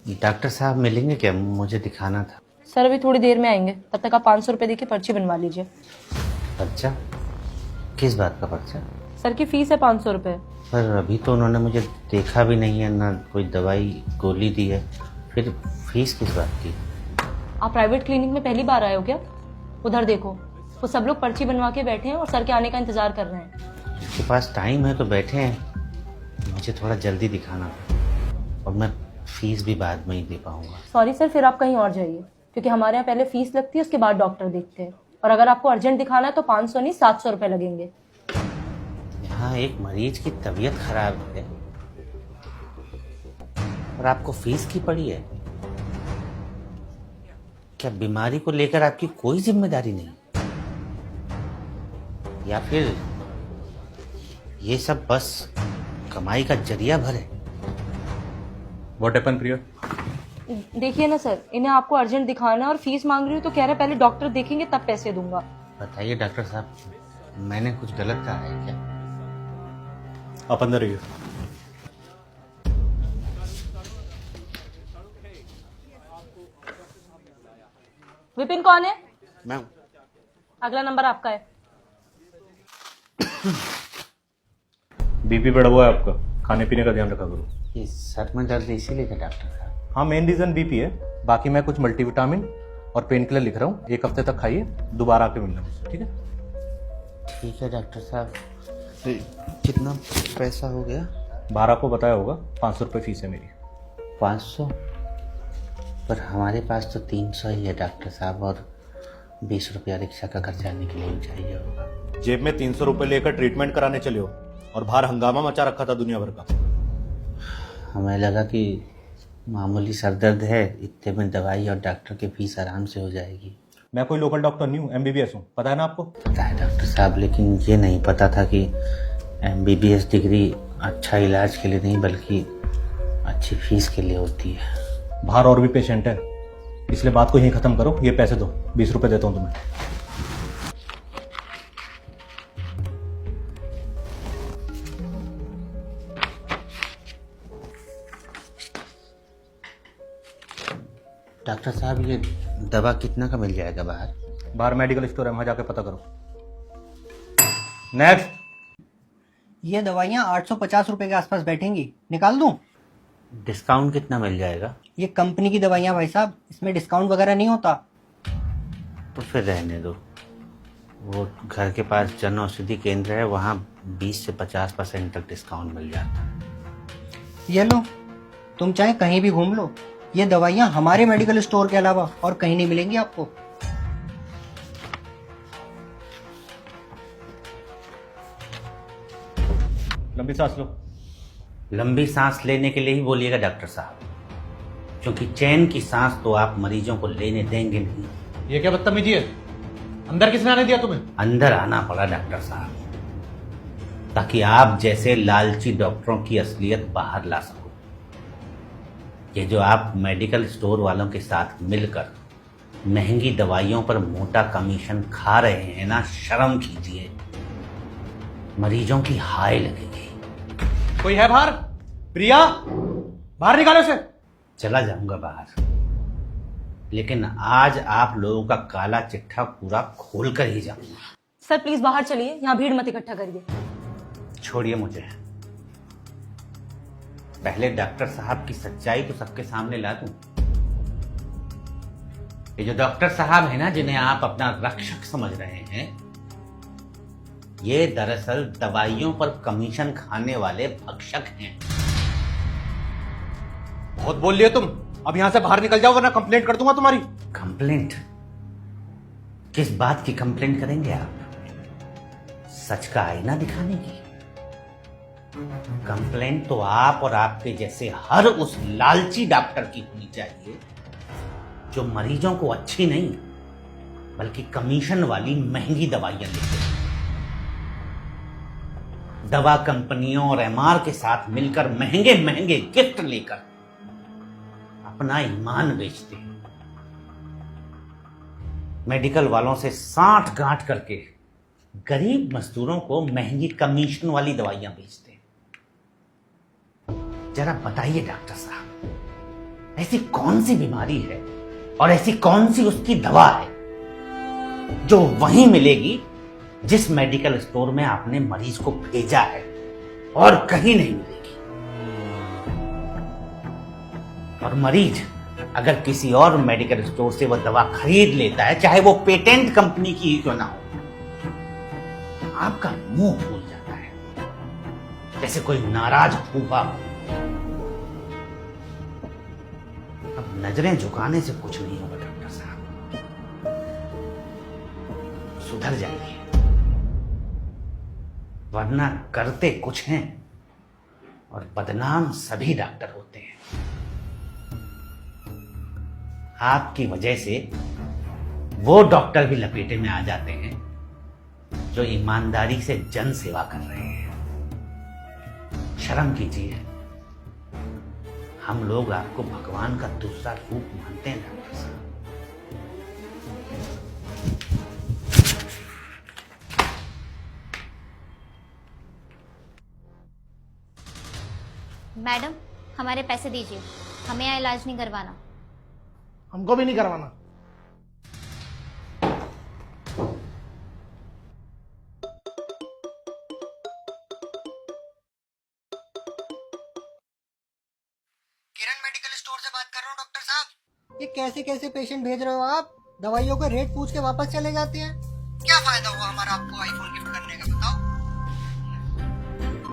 Doctor साहब मिलेंगे क्या? मुझे दिखाना था। सर अभी थोड़ी देर में आएंगे, तब तक आप 500 रुपये देके पर्ची बनवा लीजिए। पर्चा? किस बात का पर्चा? सर की फीस है 500 रुपये। पर अभी तो उन्होंने मुझे देखा भी नहीं है, ना कोई दवाई गोली दी है, फिर फीस किस बात की? आप प्राइवेट क्लिनिक में पहली बार आए हो क्या? उधर देखो, वो सब लोग पर्ची बनवा के बैठे हैं और सर के आने का इंतजार कर रहे हैं। जिसके पास टाइम है तो बैठे हैं, मुझे थोड़ा जल्दी दिखाना था और मैं फीस भी बाद में ही दे पाऊंगा। सॉरी सर, फिर आप कहीं और जाइए, क्योंकि हमारे यहाँ पहले फीस लगती है, उसके बाद डॉक्टर देखते हैं। और अगर आपको अर्जेंट दिखाना है तो 500 नहीं 700 रुपये लगेंगे। यहाँ एक मरीज की तबीयत खराब है और आपको फीस की पड़ी है? क्या बीमारी को लेकर आपकी कोई जिम्मेदारी नहीं? या फिर ये सब बस कमाई का जरिया भर है? व्हाट हैपन प्रिया? देखिए ना सर, इन्हें आपको अर्जेंट दिखाना है और फीस मांग रही हूँ तो कह रहे पहले डॉक्टर देखेंगे तब पैसे दूंगा। बताइए डॉक्टर साहब, मैंने कुछ गलत कहा है क्या? आप अंदर रहिए। विपिन कौन है? मैं हूं। अगला नंबर आपका है। बीपी बढ़ा हुआ है आपका, खाने पीने का ध्यान रखा करो। ये सर में दर्द इसीलिए था डॉक्टर साहब? हाँ, मेन रीजन बीपी है। बाकी मैं कुछ मल्टीविटामिन और पेन किलर लिख रहा हूँ, 1 हफ्ते तक खाइए, दोबारा आके मिलना मुझसे, ठीक है? ठीक है डॉक्टर साहब। कितना पैसा हो गया? 12 को बताया होगा, 500 रुपये फीस है मेरी। 500? पर हमारे पास तो 300 ही है डॉक्टर साहब, और 20 रुपया रिक्शा का खर्च आने के लिए भी चाहिए होगा। जेब में 300 रुपये लेकर ट्रीटमेंट कराने चले हो और बाहर हंगामा मचा रखा था दुनिया भर का। हमें लगा कि मामूली सर दर्द है, इतने में दवाई और डॉक्टर की फीस आराम से हो जाएगी। मैं कोई लोकल डॉक्टर नहीं हूँ, MBBS हूँ, पता है ना आपको? पता है डॉक्टर साहब, लेकिन ये नहीं पता था कि MBBS डिग्री अच्छा इलाज के लिए नहीं बल्कि अच्छी फीस के लिए होती है। बाहर और भी पेशेंट है, इसलिए बात को यहीं खत्म करो। ये पैसे दो, 20 रुपये देता हूँ तुम्हें। डॉक्टर साहब, ये दवा कितना का मिल जाएगा बाहर? बाहर मेडिकल स्टोर है, वहां जाके पता करो। नेक्स्ट। ये दवाइयाँ 850 रुपए के आसपास बैठेंगी, निकाल दूं? डिस्काउंट कितना मिल जाएगा? ये कंपनी की दवाइयाँ भाई साहब, इसमें डिस्काउंट वगैरह नहीं होता। तो फिर रहने दो। वो घर के पास जन औषधि केंद्र है, वहाँ 20 से 50% तक डिस्काउंट मिल जाता है। ये लो, तुम चाहे कहीं भी घूम लो, ये दवाइयाँ हमारे मेडिकल स्टोर के अलावा और कहीं नहीं मिलेंगी आपको। लंबी सांस लो। लंबी सांस लेने के लिए ही बोलिएगा डॉक्टर साहब, क्योंकि चैन की सांस तो आप मरीजों को लेने देंगे नहीं। ये क्या बदतमीजी है? अंदर किसने आने दिया तुम्हें? अंदर आना पड़ा डॉक्टर साहब, ताकि आप जैसे लालची डॉक्टरों की असलियत बाहर ला सको। ये जो आप मेडिकल स्टोर वालों के साथ मिलकर महंगी दवाइयों पर मोटा कमीशन खा रहे हैं ना, शर्म कीजिए, मरीजों की हाय लगेगी। कोई है बाहर? प्रिया, बाहर निकालो इसे। चला जाऊंगा बाहर, लेकिन आज आप लोगों का काला चिट्ठा पूरा खोल कर ही जाऊंगा। सर प्लीज बाहर चलिए, यहाँ भीड़ मत इकट्ठा करिए। छोड़िए मुझे, पहले डॉक्टर साहब की सच्चाई तो सबके सामने ला दूं। ये जो डॉक्टर साहब है ना, जिन्हें आप अपना रक्षक समझ रहे हैं, ये दरअसल दवाइयों पर कमीशन खाने वाले भक्षक हैं। बहुत बोल लिए तुम, अब यहां से बाहर निकल जाओ वरना कंप्लेंट कर दूंगा तुम्हारी। कंप्लेंट? किस बात की कंप्लेंट करेंगे आप? सच का आईना दिखाने की? कंप्लेंट तो आप और आपके जैसे हर उस लालची डॉक्टर की होनी चाहिए जो मरीजों को अच्छी नहीं बल्कि कमीशन वाली महंगी दवाइयां देते हैं। दवा कंपनियों और MR के साथ मिलकर महंगे महंगे गिफ्ट लेकर अपना ईमान बेचते हैं। मेडिकल वालों से साठ गांठ करके गरीब मजदूरों को महंगी कमीशन वाली दवाइयां बेचते हैं। जरा बताइए डॉक्टर साहब, ऐसी कौन सी बीमारी है और ऐसी कौन सी उसकी दवा है जो वहीं मिलेगी जिस मेडिकल स्टोर में आपने मरीज को भेजा है, और कहीं नहीं मिलेगी। और मरीज अगर किसी और मेडिकल स्टोर से वह दवा खरीद लेता है, चाहे वो पेटेंट कंपनी की ही क्यों ना हो, आपका मुंह फूल जाता है जैसे कोई नाराज फूफा हो। अब नजरें झुकाने से कुछ नहीं होगा डॉक्टर साहब, सुधर जाइए, वरना करते कुछ हैं और बदनाम सभी डॉक्टर होते हैं। आपकी वजह से वो डॉक्टर भी लपेटे में आ जाते हैं जो ईमानदारी से जन सेवा कर रहे हैं। शर्म कीजिए, हम लोग आपको भगवान का दूसरा रूप मानते हैं डॉक्टर साहब। मैडम, हमारे पैसे दीजिए, हमें यहाँ इलाज नहीं करवाना। हमको भी नहीं करवाना। किरण मेडिकल स्टोर से बात कर रहा हूँ डॉक्टर साहब। ये कैसे कैसे पेशेंट भेज रहे हो आप? दवाइयों का रेट पूछ के वापस चले जाते हैं। क्या फायदा हुआ हमारा आपको आईफोन गिफ्ट करने का, बताओ।